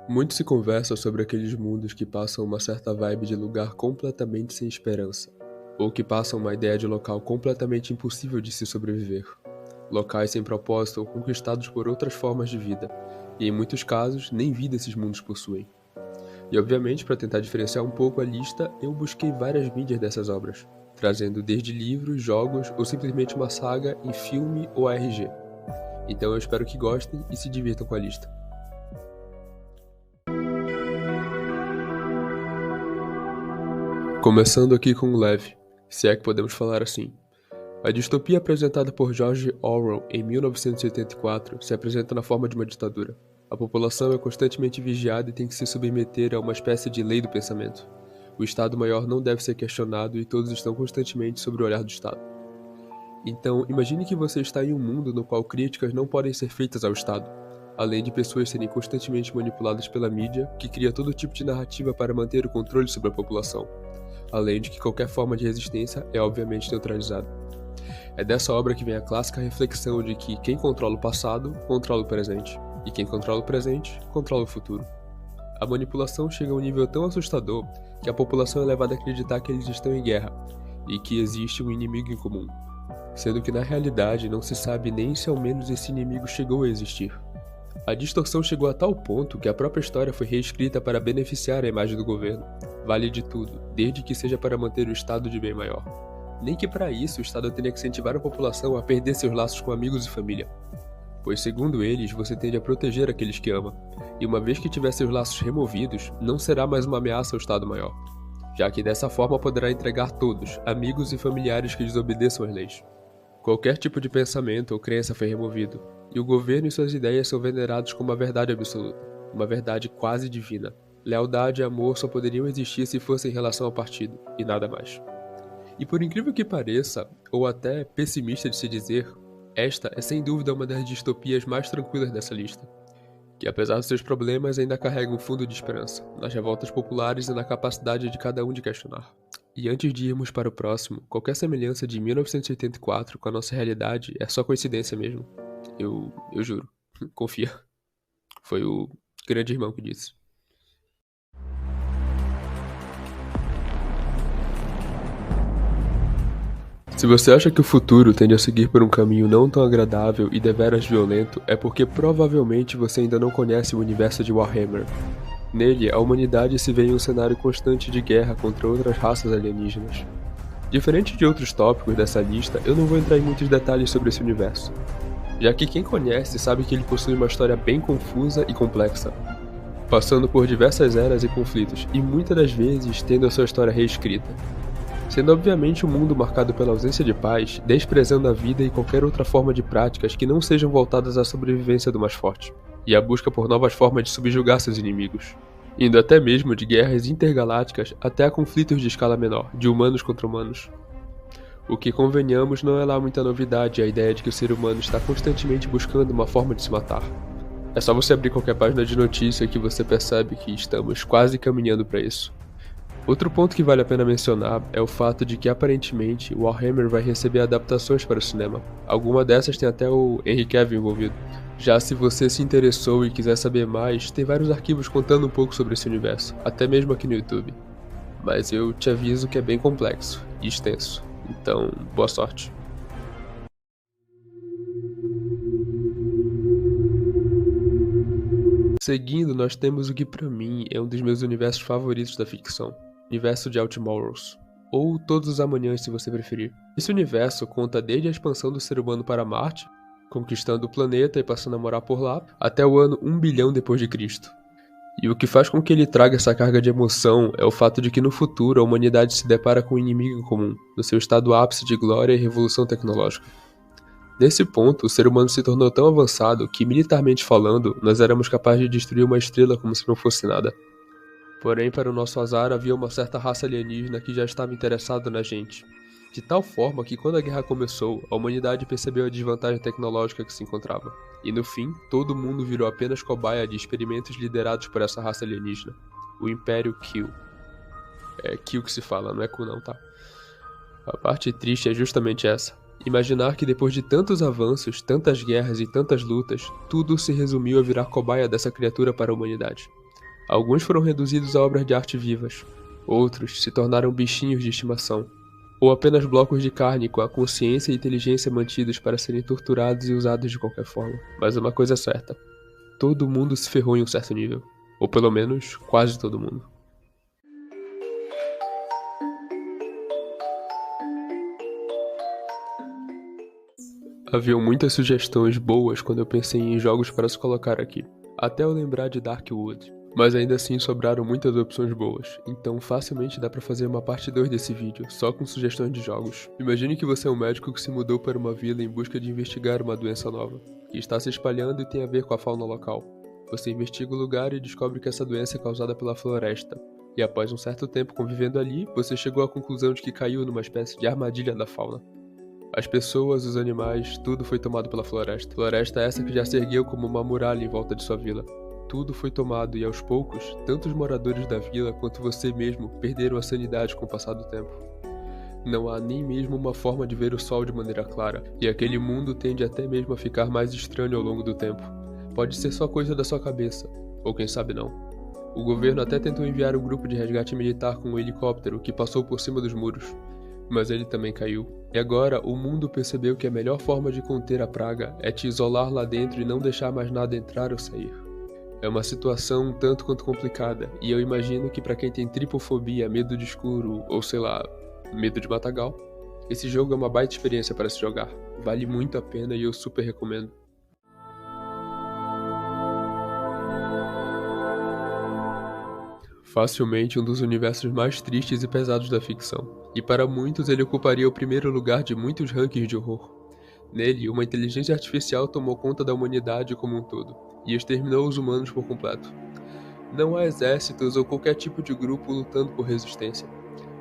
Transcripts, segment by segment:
Muito se conversa sobre aqueles mundos que passam uma certa vibe de lugar completamente sem esperança, ou que passam uma ideia de local completamente impossível de se sobreviver. Locais sem propósito ou conquistados por outras formas de vida, e em muitos casos, nem vida esses mundos possuem. E obviamente, para tentar diferenciar um pouco a lista, eu busquei várias mídias dessas obras, trazendo desde livros, jogos ou simplesmente uma saga em filme ou ARG. Então eu espero que gostem e se divirtam com a lista. Começando aqui com um leve, se é que podemos falar assim. A distopia apresentada por George Orwell em 1984 se apresenta na forma de uma ditadura. A população é constantemente vigiada e tem que se submeter a uma espécie de lei do pensamento. O Estado-Maior não deve ser questionado e todos estão constantemente sob o olhar do Estado. Então, imagine que você está em um mundo no qual críticas não podem ser feitas ao Estado, além de pessoas serem constantemente manipuladas pela mídia, que cria todo tipo de narrativa para manter o controle sobre a população, além de que qualquer forma de resistência é obviamente neutralizada. É dessa obra que vem a clássica reflexão de que quem controla o passado, controla o presente, e quem controla o presente, controla o futuro. A manipulação chega a um nível tão assustador que a população é levada a acreditar que eles estão em guerra, e que existe um inimigo em comum, sendo que na realidade não se sabe nem se ao menos esse inimigo chegou a existir. A distorção chegou a tal ponto que a própria história foi reescrita para beneficiar a imagem do governo. Vale de tudo, desde que seja para manter o estado de bem maior. Nem que para isso o Estado teria que incentivar a população a perder seus laços com amigos e família. Pois segundo eles, você tende a proteger aqueles que ama, e uma vez que tiver seus laços removidos, não será mais uma ameaça ao Estado Maior, já que dessa forma poderá entregar todos, amigos e familiares que desobedeçam às leis. Qualquer tipo de pensamento ou crença foi removido, e o governo e suas ideias são venerados como a verdade absoluta, uma verdade quase divina. Lealdade e amor só poderiam existir se fossem em relação ao partido, e nada mais. E por incrível que pareça, ou até pessimista de se dizer, esta é sem dúvida uma das distopias mais tranquilas dessa lista, que apesar dos seus problemas ainda carrega um fundo de esperança, nas revoltas populares e na capacidade de cada um de questionar. E antes de irmos para o próximo, qualquer semelhança de 1984 com a nossa realidade é só coincidência mesmo. Eu juro. Confia. Foi o grande irmão que disse. Se você acha que o futuro tende a seguir por um caminho não tão agradável e deveras violento, é porque provavelmente você ainda não conhece o universo de Warhammer. Nele, a humanidade se vê em um cenário constante de guerra contra outras raças alienígenas. Diferente de outros tópicos dessa lista, eu não vou entrar em muitos detalhes sobre esse universo, já que quem conhece sabe que ele possui uma história bem confusa e complexa, passando por diversas eras e conflitos, e muitas das vezes tendo a sua história reescrita. Sendo obviamente um mundo marcado pela ausência de paz, desprezando a vida e qualquer outra forma de práticas que não sejam voltadas à sobrevivência do mais forte, e a busca por novas formas de subjugar seus inimigos, indo até mesmo de guerras intergalácticas até a conflitos de escala menor, de humanos contra humanos. O que convenhamos não é lá muita novidade a ideia de que o ser humano está constantemente buscando uma forma de se matar. É só você abrir qualquer página de notícia que você percebe que estamos quase caminhando para isso. Outro ponto que vale a pena mencionar é o fato de que aparentemente Warhammer vai receber adaptações para o cinema. Alguma dessas tem até o Henry Cavill envolvido. Já se você se interessou e quiser saber mais, tem vários arquivos contando um pouco sobre esse universo, até mesmo aqui no YouTube. Mas eu te aviso que é bem complexo e extenso, então boa sorte. Seguindo, nós temos o que pra mim é um dos meus universos favoritos da ficção. Universo de Outmorrows, ou Todos os Amanhãs se você preferir. Esse universo conta desde a expansão do ser humano para Marte, conquistando o planeta e passando a morar por lá, até o ano 1 bilhão depois de Cristo. E o que faz com que ele traga essa carga de emoção é o fato de que no futuro a humanidade se depara com um inimigo em comum, no seu estado ápice de glória e revolução tecnológica. Nesse ponto, o ser humano se tornou tão avançado que, militarmente falando, nós éramos capazes de destruir uma estrela como se não fosse nada. Porém, para o nosso azar, havia uma certa raça alienígena que já estava interessada na gente. De tal forma que, quando a guerra começou, a humanidade percebeu a desvantagem tecnológica que se encontrava. E no fim, todo mundo virou apenas cobaia de experimentos liderados por essa raça alienígena. O Império Kill. É Kill que se fala, não é Ku não, tá? A parte triste é justamente essa. Imaginar que depois de tantos avanços, tantas guerras e tantas lutas, tudo se resumiu a virar cobaia dessa criatura para a humanidade. Alguns foram reduzidos a obras de arte vivas, outros se tornaram bichinhos de estimação, ou apenas blocos de carne com a consciência e inteligência mantidos para serem torturados e usados de qualquer forma. Mas uma coisa é certa, todo mundo se ferrou em um certo nível, ou pelo menos quase todo mundo. Haviam muitas sugestões boas quando eu pensei em jogos para se colocar aqui, até eu lembrar de Darkwood. Mas ainda assim sobraram muitas opções boas, então facilmente dá pra fazer uma parte 2 desse vídeo, só com sugestões de jogos. Imagine que você é um médico que se mudou para uma vila em busca de investigar uma doença nova, que está se espalhando e tem a ver com a fauna local. Você investiga o lugar e descobre que essa doença é causada pela floresta. E após um certo tempo convivendo ali, você chegou à conclusão de que caiu numa espécie de armadilha da fauna. As pessoas, os animais, tudo foi tomado pela floresta. Floresta essa que já se ergueu como uma muralha em volta de sua vila. Tudo foi tomado e aos poucos, tanto os moradores da vila quanto você mesmo perderam a sanidade com o passar do tempo. Não há nem mesmo uma forma de ver o sol de maneira clara, e aquele mundo tende até mesmo a ficar mais estranho ao longo do tempo. Pode ser só coisa da sua cabeça, ou quem sabe não. O governo até tentou enviar um grupo de resgate militar com um helicóptero que passou por cima dos muros, mas ele também caiu. E agora o mundo percebeu que a melhor forma de conter a praga é te isolar lá dentro e não deixar mais nada entrar ou sair. É uma situação um tanto quanto complicada, e eu imagino que pra quem tem tripofobia, medo de escuro, ou sei lá, medo de matagal, esse jogo é uma baita experiência para se jogar. Vale muito a pena e eu super recomendo. Facilmente um dos universos mais tristes e pesados da ficção, e para muitos ele ocuparia o primeiro lugar de muitos rankings de horror. Nele, uma inteligência artificial tomou conta da humanidade como um todo, e exterminou os humanos por completo. Não há exércitos ou qualquer tipo de grupo lutando por resistência.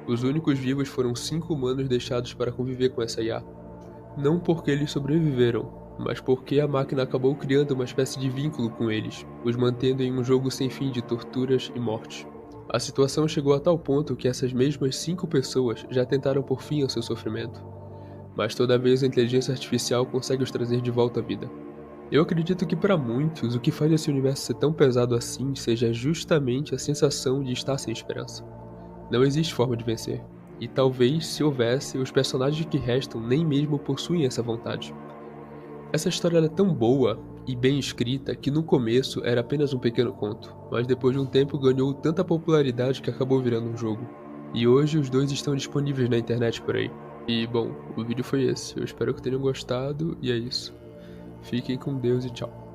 Os únicos vivos foram 5 humanos deixados para conviver com essa IA. Não porque eles sobreviveram, mas porque a máquina acabou criando uma espécie de vínculo com eles, os mantendo em um jogo sem fim de torturas e mortes. A situação chegou a tal ponto que essas mesmas 5 pessoas já tentaram por fim ao seu sofrimento. Mas toda vez a inteligência artificial consegue os trazer de volta à vida. Eu acredito que para muitos o que faz esse universo ser tão pesado assim seja justamente a sensação de estar sem esperança. Não existe forma de vencer, e talvez se houvesse, os personagens que restam nem mesmo possuem essa vontade. Essa história é tão boa e bem escrita que no começo era apenas um pequeno conto, mas depois de um tempo ganhou tanta popularidade que acabou virando um jogo. E hoje os dois estão disponíveis na internet por aí. E bom, o vídeo foi esse, eu espero que tenham gostado e é isso. Fiquem com Deus e tchau.